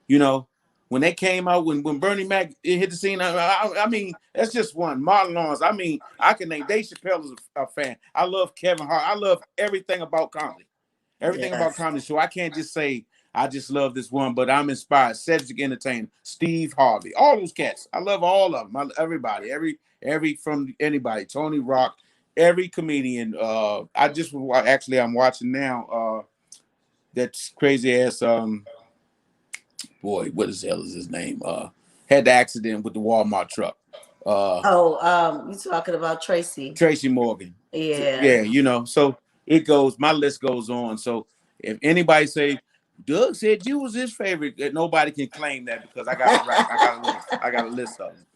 you know, when they came out, when Bernie Mac hit the scene. I mean, that's just one. Martin Lawrence. I mean, I can name Dave Chappelle is a fan. I love Kevin Hart. I love everything about comedy. Everything about Yes. comedy. So I can't just say I just love this one, but I'm inspired. Cedric Entertainer, Steve Harvey, all those cats. I love all of them. Everybody, every from anybody, Tony Rock, every comedian. I just actually I'm watching now. That crazy ass boy, what the hell is his name? Had the accident with the Walmart truck. Uh, Oh, you talking about Tracy? Tracy Morgan. Yeah. Yeah, so it goes, my list goes on. So if anybody say Doug said you was his favorite, nobody can claim that because I got a rack. I got a list. I got a list of them.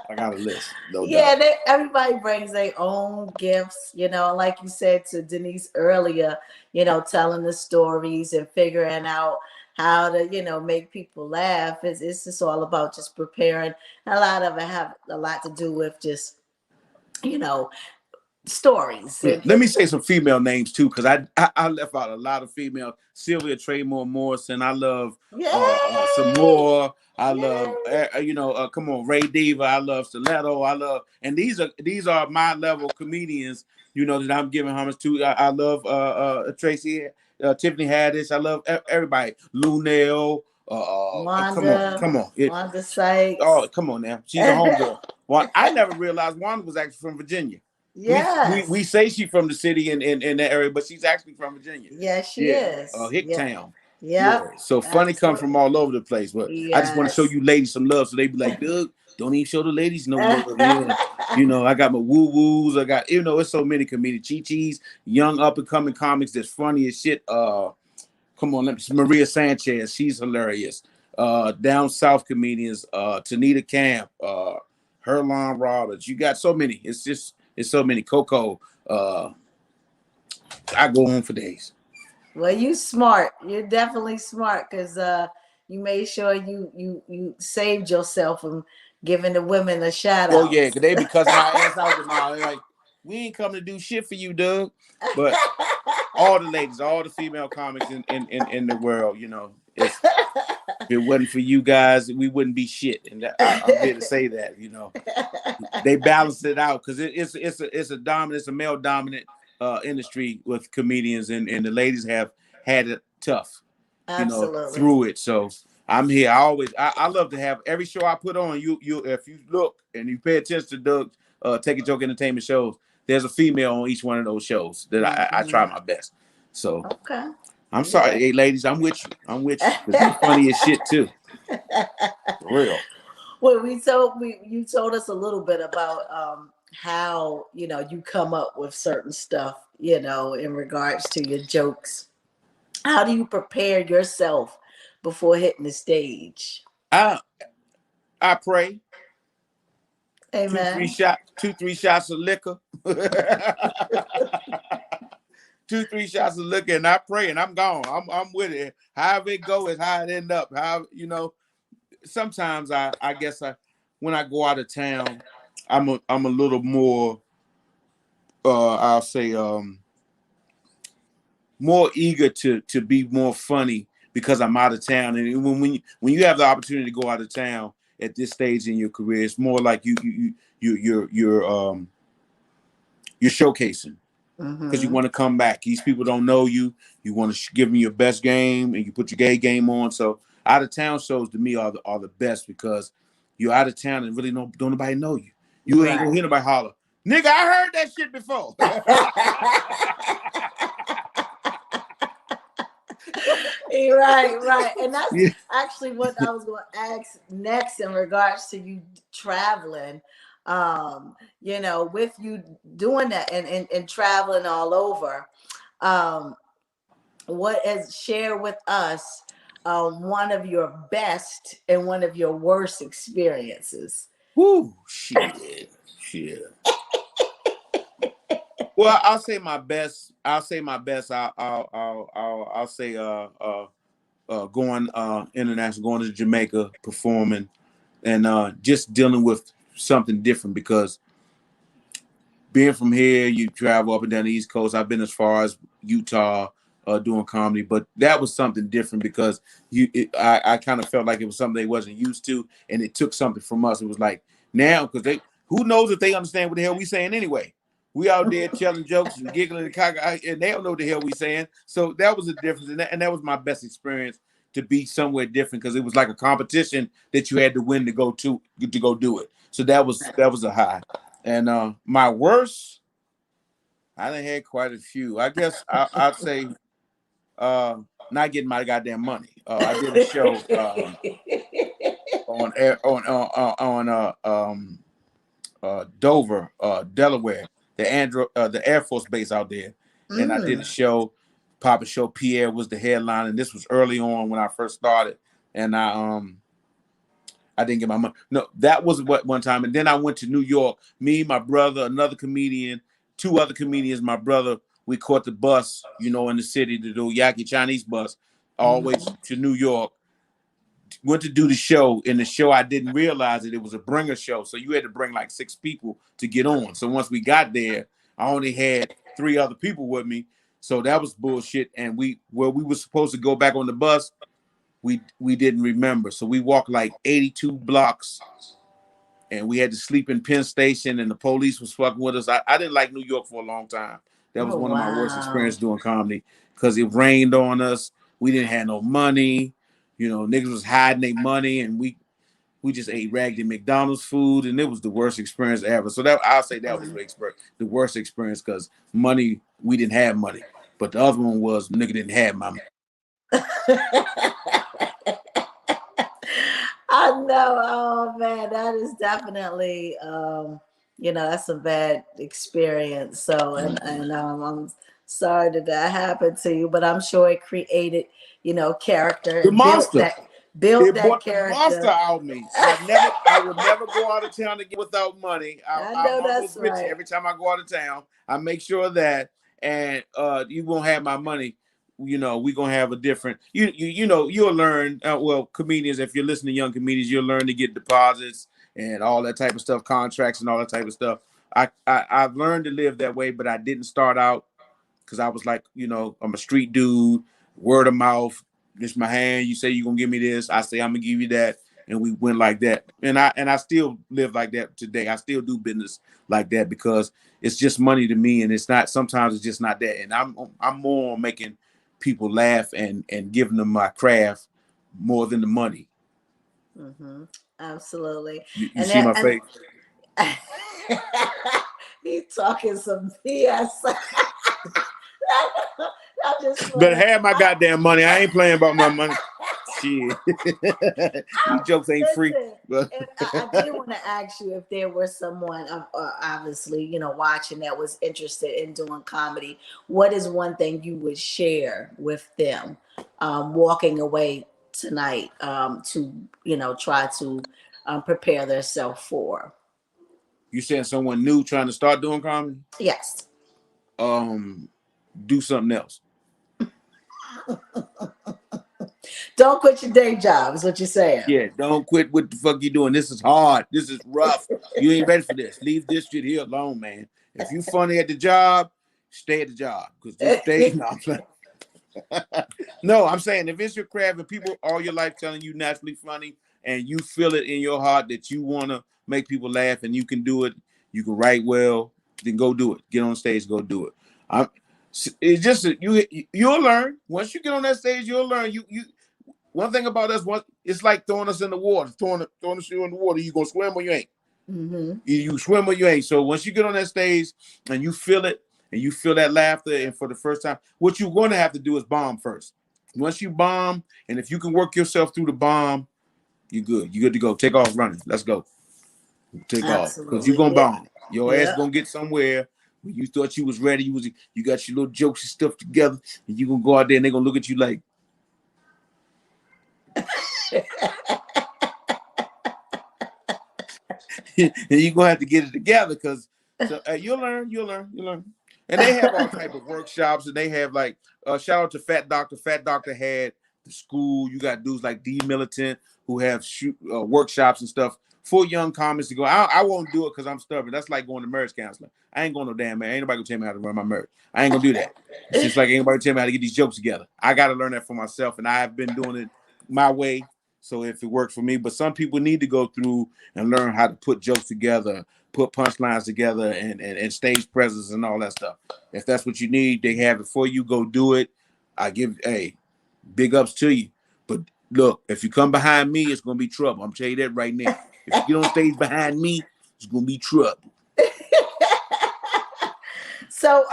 I got a list, no Yeah, doubt. everybody brings their own gifts, like you said to Denise earlier, telling the stories and figuring out how to, make people laugh. It's just all about just preparing. A lot of it have a lot to do with just, you know, stories. Yeah, let me say some female names too, because I left out a lot of female. Sylvia Traymore Morrison. I love some Yay! more. I love Yay! come on, Ray Diva. I love Stiletto. I love, and these are my level comedians. That I'm giving homage to. I love Tracy, Tiffany Haddish. I love everybody. Lunel. Wanda, Come on. Wanda Sykes. Oh, come on now. She's a homegirl. Well, I never realized Wanda was actually from Virginia. We Yes. say she's from the city in that area, but she's actually from Virginia. Yes, she Yeah, is. Yeah. Hicktown. Yeah. Yep. So funny come from Absolutely. all over the place. But I just want to show Yes. you ladies some love, so they be like, Doug, don't even show the ladies no love. Yeah. I got my woo woos. I got it's so many comedians, Chi Chi's, young up and coming comics that's funny as shit. Come on, Maria Sanchez, she's hilarious. Down south comedians, Tanita Camp, Herlon Roberts. You got so many. It's so many. Coco. Uh, I go on for days. Well, you smart. You're definitely smart because you made sure you saved yourself from giving the women a shout Oh yeah, outs. cause they be cussing my ass out tomorrow. They're like, we ain't coming to do shit for you, Doug. But all the ladies, all the female comics in the world, if it wasn't for you guys, we wouldn't be shit. And I'm here to say that, they balance it out because it's a male dominant industry with comedians, and the ladies have had it tough, Absolutely. through it. So I'm here. I love to have every show I put on. You if you look and you pay attention to Doug Take a Joke Entertainment shows, there's a female on each one of those shows that I try Mhm. my best. So Okay. I'm sorry, Yeah. hey ladies, I'm with you. I'm with you because we funny as shit too, for real. Well, you told us a little bit about how you come up with certain stuff, in regards to your jokes. How do you prepare yourself before hitting the stage? I I pray Amen. two three shots of liquor, 2 3 shots of liquor, and I pray, and I'm gone. I'm with it. However it go is how it end up. Sometimes I guess when I go out of town, I'm a little more I'll say more eager to be more funny because I'm out of town. And when you have the opportunity to go out of town at this stage in your career, it's more like you're showcasing. because you Mm-hmm. want to come back. These people don't know you. You want to give them your best game, and you put your gay game on. So out of town shows to me are the best because you're out of town and really don't nobody know you. You ain't gonna Right. hear nobody holler, nigga. I heard that shit before. Right, right. And that's Yeah. actually what I was going to ask next in regards to you traveling. With you doing that and traveling all over. Um, what is share with us one of your best and one of your worst experiences? Woo, shit. Well, I'll say my best. I'll say my best. I'll say going international, going to Jamaica, performing, and just dealing with something different because being from here, you travel up and down the East Coast. I've been as far as Utah doing comedy, but that was something different because I kind of felt like it was something they wasn't used to, and it took something from us. It was like now because who knows if they understand what the hell we saying anyway. We out there telling jokes and giggling and and they don't know what the hell we saying. So that was a difference, and that was my best experience to be somewhere different because it was like a competition that you had to win to go do it. So that was a high. And my worst, I done had quite a few. I guess I'd say not getting my goddamn money. I did a show on Dover, Delaware, the Air Force Base out there, and I did a Mm. show. Papa Show Pierre was the headline, and this was early on when I first started, and I didn't get my money. No, that was what one time. And then I went to New York. Me, my brother, another comedian, two other comedians, my brother, we caught the bus, in the city to do Yaki Chinese bus, always Mhm. to New York. Went to do the show. In the show, I didn't realize it was a bringer show. So you had to bring like 6 people to get on. So once we got there, I only had 3 other people with me. So that was bullshit. And we were supposed to go back on the bus, we didn't remember. So we walked like 82 blocks and we had to sleep in Penn Station and the police was fucking with us. I didn't like New York for a long time. That was Oh, one of my worst wow. experiences doing comedy because it rained on us. We didn't have no money. Niggas was hiding their money and we just ate raggedy McDonald's food and it was the worst experience ever. So that I'll say that was the worst experience because money, we didn't have money. But the other one was nigga didn't have my money. I know. Oh man, that is definitely that's a bad experience. So and I'm sorry that happened to you, but I'm sure it created, character The and monster. built It that brought the monster character. out of me. I would never go out of town again without money. I I'm know that's almost rich right. every time I go out of town. I make sure of that, and you won't have my money. We gonna have a different. You'll learn. Well, comedians, if you're listening to young comedians, you'll learn to get deposits and all that type of stuff, contracts and all that type of stuff. I've learned to live that way, but I didn't start out because I was like, I'm a street dude, word of mouth. This my hand. You say you're gonna give me this. I say I'm gonna give you that, and we went like that. And I still live like that today. I still do business like that because it's just money to me, and it's not. Sometimes it's just not that. And I'm more on making people laugh and giving them my craft more than the money. Mm-hmm. Absolutely. You And see then my face. he's talking some BS. I'm just Better playing. have my goddamn money. I ain't playing about my money. Shit. These jokes ain't free. Listen, and I did want to ask you if there was someone, obviously, watching that was interested in doing comedy. What is one thing you would share with them, walking away tonight, to try to prepare themselves for? You saying someone new trying to start doing comedy? Yes. Um, do something else. Don't quit your day job. Is what you're saying. Yeah, don't quit what the fuck you doing. This is hard. This is rough. You ain't ready for this. Leave this shit here alone, man. If you funny at the job, stay at the job. Cause this day, no, I'm saying, no, I'm saying if it's your craft and people all your life telling you naturally funny and you feel it in your heart that you wanna make people laugh and you can do it, you can write well, then go do it. Get on stage, go do it. I'm. It's just you'll learn once you get on that stage. You'll learn. You one thing about us, it's like throwing us in the water, throwing us in the water. You gonna swim or you ain't. Mm-hmm. You swim or you ain't. So once you get on that stage and you feel it, and you feel that laughter, and for the first time, what you're going to have to do is bomb first. Once you bomb, and if you can work yourself through the bomb, you're good. You're good to go. Take off running. Let's go. Take off because you're Absolutely. gonna Yeah. bomb. Your ass Yeah. gonna get somewhere. When you thought you was ready, you got your little jokes and stuff together, and you gonna go out there and they're gonna look at you like. And you're gonna have to get it together because you'll learn. And they have all type of workshops, and they have like shout out to Fat Doctor. Fat Doctor had the school. You got dudes like D Militant who have workshops and stuff for young comics to go. I won't do it because I'm stubborn. That's like going to marriage counseling. I ain't going no damn man. Ain't nobody gonna tell me how to run my marriage. I ain't gonna do that. It's just like ain't nobody tell me how to get these jokes together. I got to learn that for myself, and I have been doing it my way. So if it works for me, but some people need to go through and learn how to put jokes together, put punchlines together, and stage presence and all that stuff. If that's what you need, they have it for you. Go do it. I give big ups to you. But look, if you come behind me, it's gonna be trouble. I'm telling you that right now. If you get on stage behind me, it's gonna be trouble. So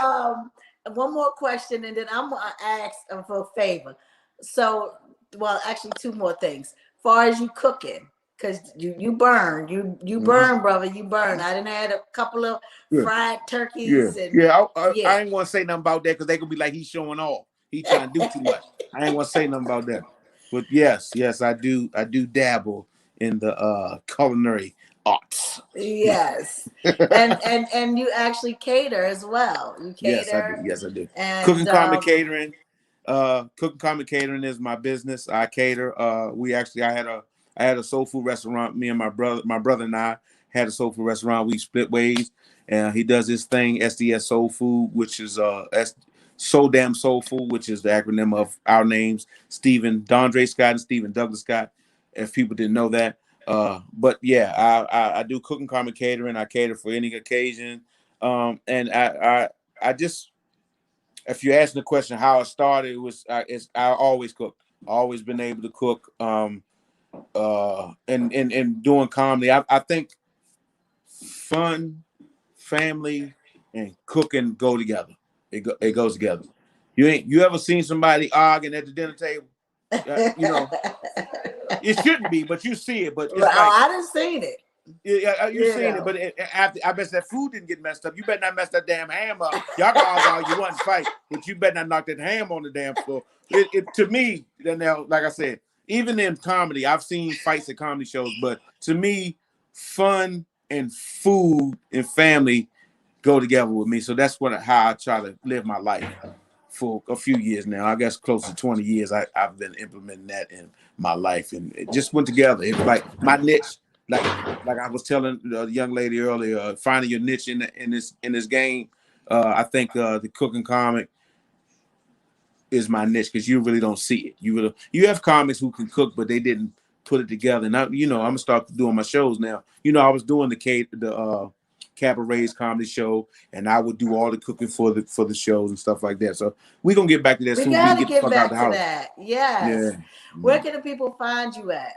one more question, and then I'm gonna ask for a favor. So, well, actually, two more things. Far as you cooking, because you burn, you burn, brother, you burn. I done had a couple of fried turkeys, and I ain't gonna say nothing about that because they gonna be like he's showing off. He trying to do too much. I ain't gonna say nothing about that. But yes, I do dabble in the culinary arts. Yes, and you actually cater as well. You cater. Yes, I do. And Cooking Common Catering. Cooking Common Catering is my business. I cater. I had a soul food restaurant. Me and my brother and I had a soul food restaurant. We split ways, and he does his thing, SDS Soul Food, which is So Damn Soul Food, which is the acronym of our names, Stephen Dondre Scott and Stephen Douglas Scott. If people didn't know that, but yeah, I do Cooking Common Catering. I cater for any occasion, and I just, if you ask the question how it started, it was I always cook. Always been able to cook. And doing comedy, I think fun, family, and cooking go together. It goes together. You ever seen somebody arguing at the dinner table? You know, it shouldn't be, but you see it. But it's like I done seen it. You've seen it, but after I bet that food didn't get messed up. You better not mess that damn ham up. Y'all can argue all you want to fight, but you better not knock that ham on the damn floor. To me, now, like I said, even in comedy, I've seen fights at comedy shows, but to me, fun and food and family go together with me. So that's how I try to live my life for a few years now. I guess close to 20 years. I've been implementing that in my life, and it just went together. It's like my niche. Like I was telling the young lady earlier, finding your niche in this game. I think the cooking comic is my niche because you really don't see it. You have comics who can cook, but they didn't put it together. And I'm gonna start doing my shows now. I was doing the Cabaret's comedy show, and I would do all the cooking for the shows and stuff like that. So we're gonna get back to that soon. We gotta get the fuck back out the to house. that. Yes. Yeah. Where can the people find you at?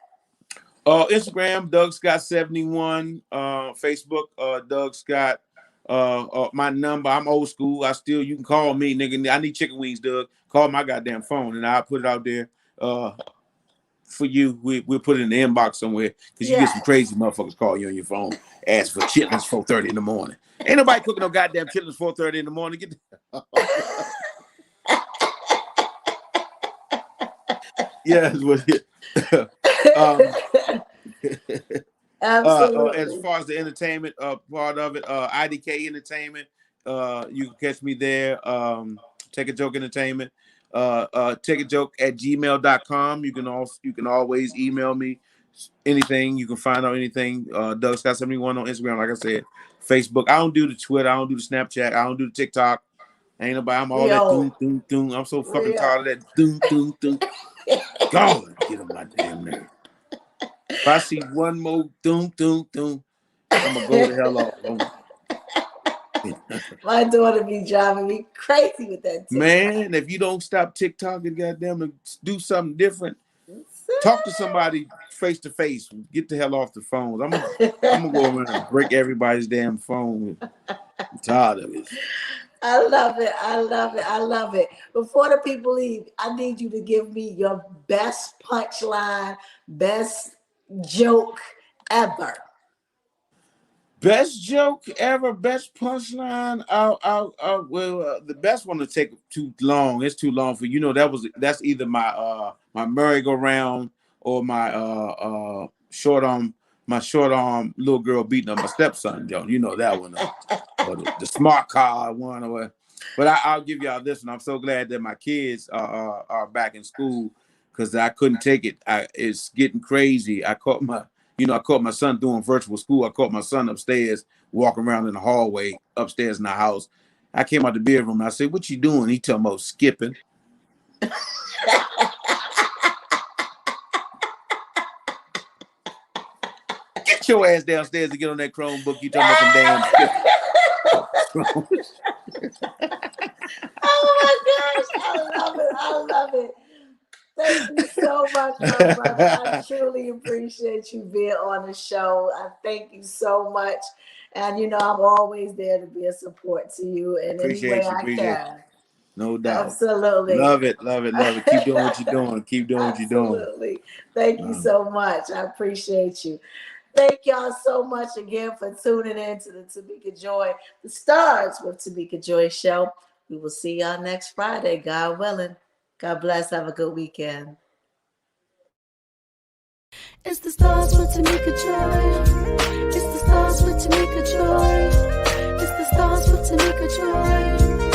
Instagram, Doug Scott 71. Facebook, Doug Scott. My number, I'm old school. You can call me, nigga. I need chicken wings, Doug. Call my goddamn phone, and I'll put it out there for you. We'll put it in the inbox somewhere because you get some crazy motherfuckers call you on your phone, ask for chitlins 4:30 in the morning. Ain't nobody cooking no goddamn chitlins 4:30 in the morning. Get yes, Absolutely. As far as the entertainment part of it, IDK Entertainment, you can catch me there. Take a Joke Entertainment, take a joke at gmail.com. You can always email me anything. You can find out anything. Doug Scott 71 on Instagram, like I said. Facebook. I don't do the Twitter. I don't do the Snapchat. I don't do the TikTok. Ain't nobody. I'm all that doom, doom, doom. I'm so fucking tired of that doom, doom, doom. God, get on my damn nerve. If I see one more doom, doom, doom, I'm gonna go to hell off. My daughter be driving me crazy with that TikTok. Man, if you don't stop TikToking, goddamn, and do something different, talk to somebody face to face. Get the hell off the phones. I'm gonna go around and break everybody's damn phone. I'm tired of it. I love it. I love it. I love it. Before the people leave, I need you to give me your best punchline, best joke ever. Best joke ever, best punchline. Well, the best one to take too long. It's too long for that's either my merry-go-round or my short arm little girl beating up my stepson. Joe, you know that one, or the smart car one, or. But I'll give y'all this one. I'm so glad that my kids are back in school because I couldn't take it. It's getting crazy. I caught my son doing virtual school. I caught my son upstairs walking around in the hallway upstairs in the house. I came out the bedroom and I said, "What you doing?" He talking about skipping. Get your ass downstairs and get on that Chromebook. You talking about some damn skipping. Oh my gosh, I love it. I love it. Thank you so much, my brother. I truly appreciate you being on the show. I thank you so much. And I'm always there to be a support to you in any way I can. No doubt. Absolutely. Love it, love it, love it. Keep doing what you're doing. Keep doing what you're doing. Absolutely. Thank you so much. I appreciate you. Thank y'all so much again for tuning in to the Tamika Joy, the Stars with Tamika Joy show. We will see y'all next Friday, God willing. God bless. Have a good weekend. It's the Stars with Tamika Joy. It's the Stars with Tamika Joy. It's the Stars with Tamika Joy.